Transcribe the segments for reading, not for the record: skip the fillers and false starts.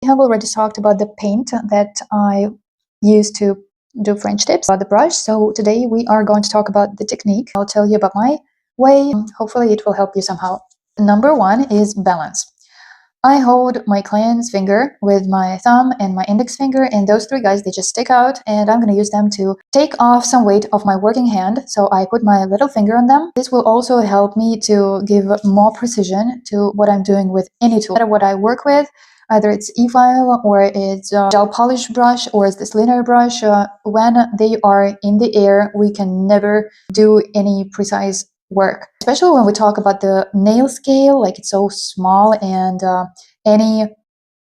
have already talked about the paint that I use to do French tips, about the brush. So today we are going to talk about the technique. I'll tell you about my way. Hopefully it will help you somehow. Number one is balance. I hold my client's finger with my thumb and my index finger, and those three guys, they just stick out, and I'm going to use them to take off some weight of my working hand. So I put my little finger on them. This will also help me to give more precision to what I'm doing with any tool. No matter what I work with, either it's e-file or it's a gel polish brush or it's this linear brush, when they are in the air, we can never do any precise work, especially when we talk about the nail scale, like it's so small, and any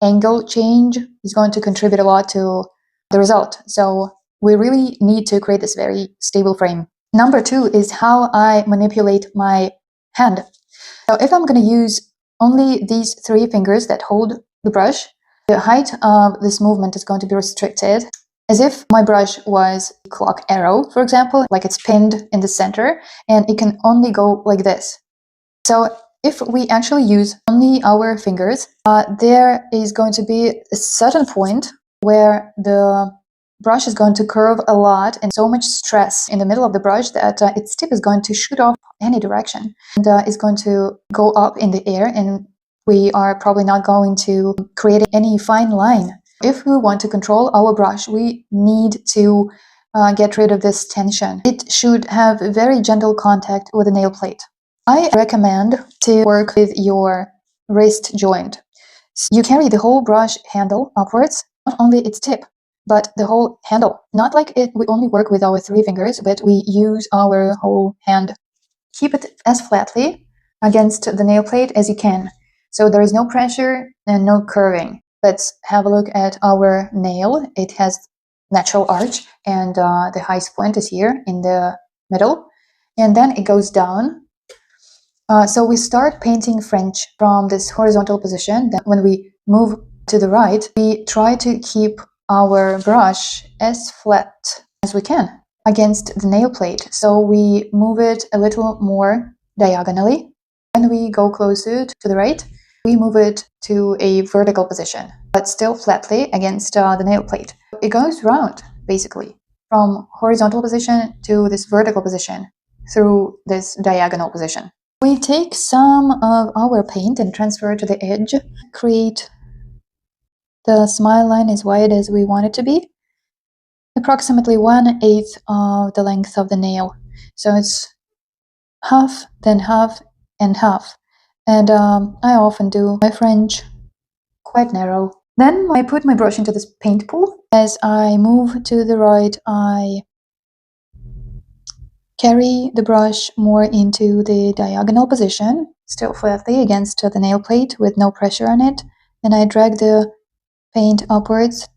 angle change is going to contribute a lot to the result. So we really need to create this very stable frame. Number two is how I manipulate my hand. So if I'm going to use only these three fingers that hold the brush, the height of this movement is going to be restricted, as if my brush was a clock arrow, for example, like it's pinned in the center, and it can only go like this. So if we actually use only our fingers, there is going to be a certain point where the brush is going to curve a lot, and so much stress in the middle of the brush that its tip is going to shoot off any direction, and is going to go up in the air, and we are probably not going to create any fine line. If we want to control our brush, we need to get rid of this tension. It should have very gentle contact with the nail plate. I recommend to work with your wrist joint. So you carry the whole brush handle upwards, not only its tip, but the whole handle. Not like we only work with our three fingers, but we use our whole hand. Keep it as flatly against the nail plate as you can. So there is no pressure and no curving. Let's have a look at our nail. It has natural arch, and the highest point is here in the middle, and then it goes down. So we start painting French from this horizontal position. Then when we move to the right, we try to keep our brush as flat as we can against the nail plate. So we move it a little more diagonally. When we go closer to the right, we move it to a vertical position, but still flatly against the nail plate. It goes round, basically, from horizontal position to this vertical position through this diagonal position. We take some of our paint and transfer it to the edge, create the smile line as wide as we want it to be, approximately 1/8 of the length of the nail. So it's half, then half, and half. And I often do my French quite narrow. Then I put my brush into this paint pool. As I move to the right, I carry the brush more into the diagonal position, still flatly against the nail plate with no pressure on it, and I drag the paint upwards.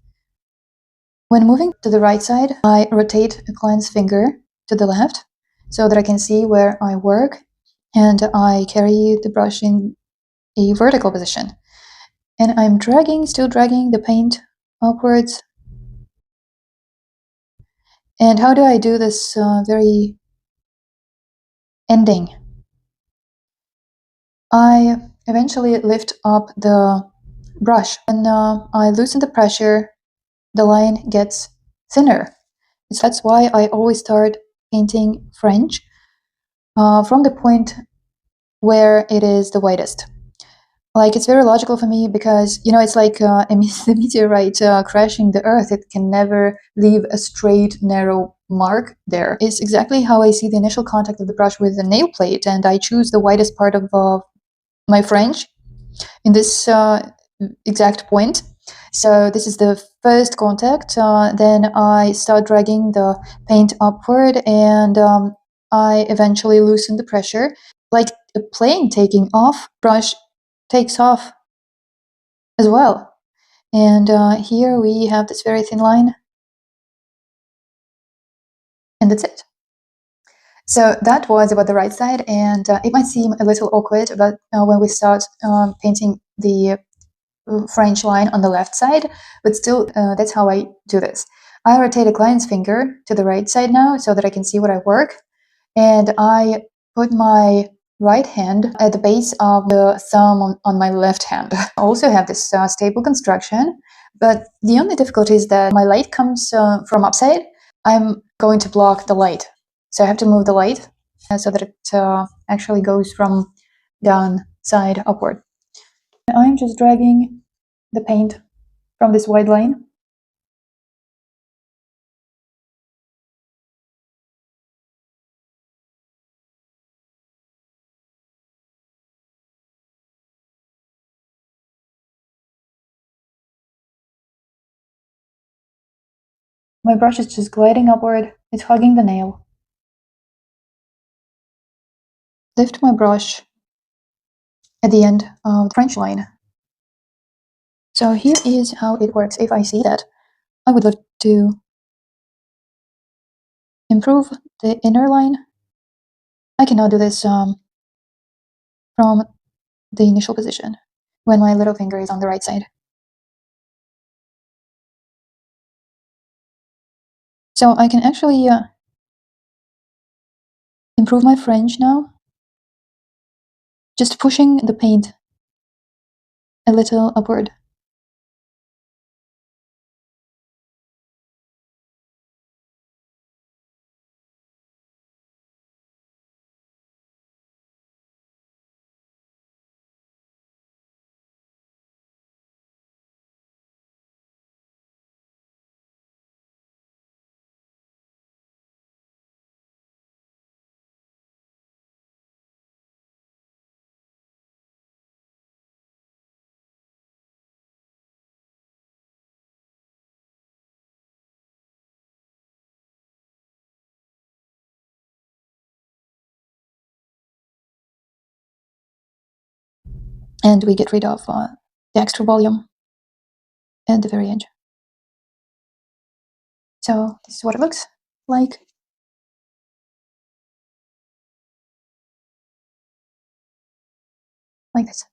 When moving to the right side, I rotate a client's finger to the left so that I can see where I work, and I carry the brush in a vertical position. And I'm still dragging the paint upwards. And how do I do this very ending? I eventually lift up the brush, and I loosen the pressure, the line gets thinner. That's why I always start painting French from the point where it is the widest. Like, it's very logical for me because, you know, it's like a meteorite crashing the earth. It can never leave a straight, narrow mark there. It's exactly how I see the initial contact of the brush with the nail plate, and I choose the widest part of my French in this exact point. So this is the first contact. Then I start dragging the paint upward, and I eventually loosen the pressure. Like a plane taking off, brush takes off as well. And here we have this very thin line, and that's it. So that was about the right side, and it might seem a little awkward, but when we start painting the French line on the left side, but still that's how I do this. I rotate a client's finger to the right side now so that I can see what I work, and I put my right hand at the base of the thumb on my left hand. I also have this stable construction, but the only difficulty is that my light comes from upside. I'm going to block the light, so I have to move the light so that it actually goes from downside upward. I'm just dragging the paint from this wide line. My brush is just gliding upward. It's hugging the nail. Lift my brush at the end of the French line. So here is how it works. If I see that I would love to improve the inner line, I can now do this from the initial position when my little finger is on the right side. So I can actually improve my French now, just pushing the paint a little upward. And we get rid of the extra volume at the very end. So this is what it looks like. Like this.